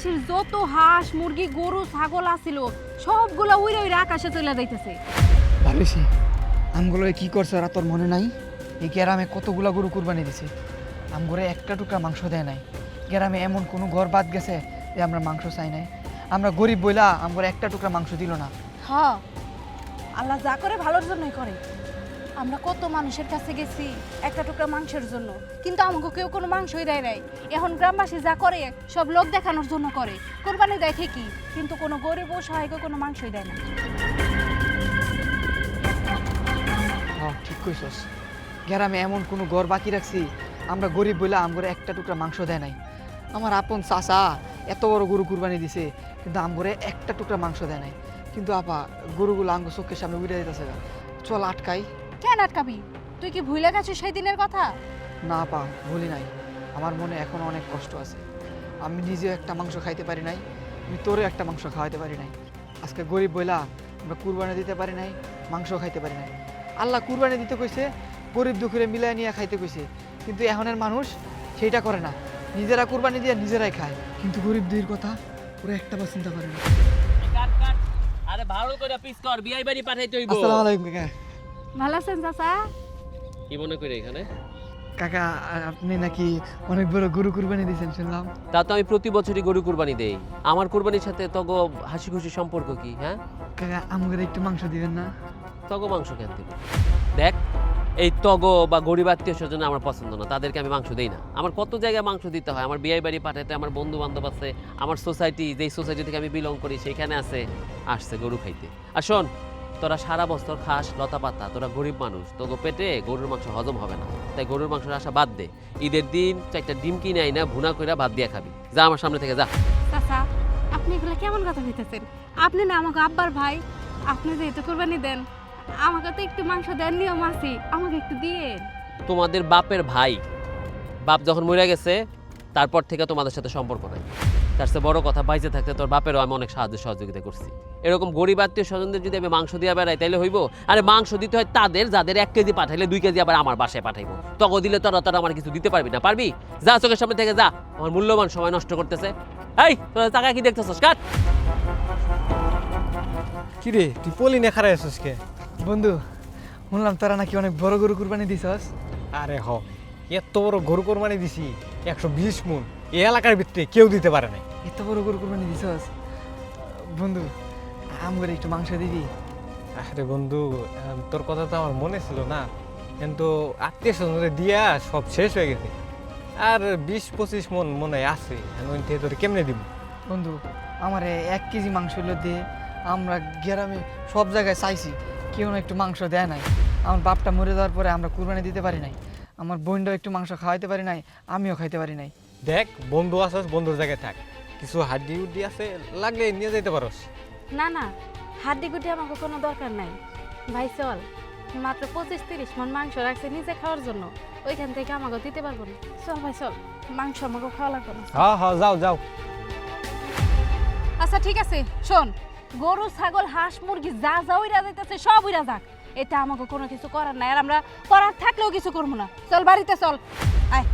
গ্রামবাসীর যত হাঁস মুরগি গরু ছাগল আছিল সবগুলা উইরে উইরে আকাশে চলে যাইতেছে। ভালোইছে আমগুলো কি করছে ওরা তোর মনে নাই? এই গ্রামে কতগুলা গরু কুরবানি দিছে, আমগরে একটা টুকরা মাংস দেয় নাই। গ্রামে এমন কোনো ঘর বাদ গেছে যে আমরা মাংস চাই নাই। আমরা গরিব বইলা আমগরে একটা টুকরা মাংস দিল না। হ্যাঁ, আল্লাহ যা করে ভালোর জন্যই করে। আমরা কত মানুষের কাছে গেছি একটা টুকরা মাংসের জন্য, কিন্তু আমাকে কেউ কোনো মাংসই দেয় নাই। এখন গ্রামবাসী যা করে সব লোক দেখানোর জন্য করে, কোরবানি দেয় ঠিকই, কিন্তু কোনো গরিব ও সহায়কে কোনো মাংসই দেয় না। হ্যাঁ ঠিক কইছস, গ্রামে এমন কোনো ঘর বাকি রাখছি আমরা গরিব বইলা আমগরে একটা টুকরা মাংস দেয় নাই। আমার আপন চাচা এত বড় গরু কুরবানি দিছে, কিন্তু আমগরে একটা টুকরা মাংস দেয় নাই। কিন্তু আপা গরুগুলো আঙ্গ চোখের সামনে উড়ে যেতেছে, চল আটকাই। কেন আটকাবি? তুই কি ভুলে গেছিস সেই দিনের কথা? না আপা ভুলি নাই, আমার মনে এখন অনেক কষ্ট আছে। আমি নিজেও একটা মাংস খাইতে পারি নাই, আমি তোরও একটা মাংস খাওয়াইতে পারি নাই। আজকে গরিব বইলা আমরা কুরবানি দিতে পারি নাই, মাংস খাইতে পারি নাই। আল্লাহ কুরবানি দিতে কইছে, গরিব দুঃখরে মিলাই নিয়ে খাইতে কইছে, কিন্তু এখনের মানুষ সেইটা করে না, নিজেরা কুরবানি দিয়ে নিজেরাই খায়। কিন্তু গরিব দুইয়ের কথা ওরা একটা বার চিন্তা করে না। কাট কাট, আরে ভালো করে পিস কর, বিয়াই বাড়ি পাঠাইতে হইব। আসসালামু আলাইকুম কাকা। ভালো আছেন চাচা? কি মনে করে এখানে? কাকা আপনি নাকি অনেক বড় গরু কুরবানি দিয়েছেন শুনলাম। তা তো আমি প্রতি বছরই গরু কুরবানি দেই। আমার কুরবানির সাথে তগো হাসি খুশি সম্পর্ক কি? হ্যাঁ কাকা আমাকে একটু মাংস দিবেন না? তগো মাংস কেন দিব? দেখ, এই তগো বা গরিব আত্মীয় স্বজন আমার পছন্দ না, তাদেরকে আমি মাংস দেই না। আমার কত জায়গায় মাংস দিতে হয়, আমার বিয়ে বাড়ি পাঠাতে আমার বন্ধু বান্ধব আছে, আমার সোসাইটি, যেই সোসাইটি থেকে আমি বিলং করি সেখানে আসছে গরু খাইতে। আর শোন, তোরা সারা বছর খাস লতা পাতা, তোরা গরিব মানুষ, তোগো পেটে গরুর মাংস হজম হবে না, তাই গরুর মাংসের আশা বাদ দে। ঈদের দিন একটা ডিম কিনে আই না, ভুনা কইরা ভাত দিয়ে খাবি। যা আমার সামনে থেকে যা। চাচা আপনি এগুলো কেমন কথা কইতেছেন? আপনি না আমাকে আব্বার ভাই, আপনি যেহেতু কোরবানি দেন আমাকে তো একটু মাংস দেন, নিয়ম আছে, আমাকে একটু দিয়েন। তোমাদের বাপের ভাই, বাপ যখন মরে গেছে তারপর থেকে তোমাদের সাথে সম্পর্ক নাই। তার চেয়ে বড় কথা, বাইজে থাকতে তোর বাপেরও আমি অনেক সাহায্য সহযোগিতা করছি। এরকম গরিব আত্মীয় স্বজনদের যদি আমি মাংস দিয়ে বেড়াই তাইলে হইব? আরে মাংস দিতে হয় তাদের যাদের 1 কেজি পাঠাইলে 2 কেজি আবার আমার বাসায় পাঠাইবো। তখন দিলে তোরা আমার কিছু দিতে পারবি না? পারবি? যা, চোখের সামনে থেকে যা, আমার মূল্যবান সময় নষ্ট করতেছে। এই তোরা টাকা কি দেখতেছস? কাট। কি রে, তুই পলি না খারাই আছিস কে? বন্ধু শুনলাম তোরা নাকি অনেক বড় গরু কুরবানি দিছস। আরে এত বড় গরু কোরবানি দিছি, 120 মণ। এই এলাকার ভিতরে কেউ দিতে পারে নাই। এত বড় গরু কুরবানি দিছস বন্ধু, আমগরে একটু মাংস দিবি? আরে বন্ধু, তোর কথা তো আমার মনে ছিল না, কিন্তু আত্মীয় স্বজনদের দিয়া সব শেষ হয়ে গেছে। আর 20-25 মণ মনে হয় আছে, আমি তোর কেমনে দিব? বন্ধু আমারে 1 কেজি মাংস হইলো দে, আমরা গ্রামে সব জায়গায় চাইছি, কেউ না একটু মাংস দেয় নাই। আমার বাপটা মরে যাওয়ার পরে আমরা কুরবানি দিতে পারি নাই, আমার বোনটাও একটু মাংস খাওয়াইতে পারি নাই, আমিও খাইতে পারি নাই। দেখ, বন্ধু আছিস, বন্ধুর জায়গায় থাক, কিছু হাড্ডি উড্ডি আছে, লাগলে নিয়ে যেতে পারোস। না না, হাড্ডি গুড্ডি আমাকে কোনো দরকার নাই ভাই। চল, মাত্র 25-30 মণ মাংস রাখছে নিজে খাওয়ার জন্য, ওইখান থেকে আমাকে দিতে পারবো না। চল ভাই চল, মাংস আমাকে খাওয়া লাগবে না। হ্যাঁ যাও যাও। আচ্ছা ঠিক আছে, শোন, গরু ছাগল হাঁস মুরগি যা যা উইরা যাইতেছে সব উইরা যাক, এটা আমাকে কোনো কিছু করার নাই, আর আমরা করার থাকলেও কিছু করবো না। চল বাড়িতে চল, আয়।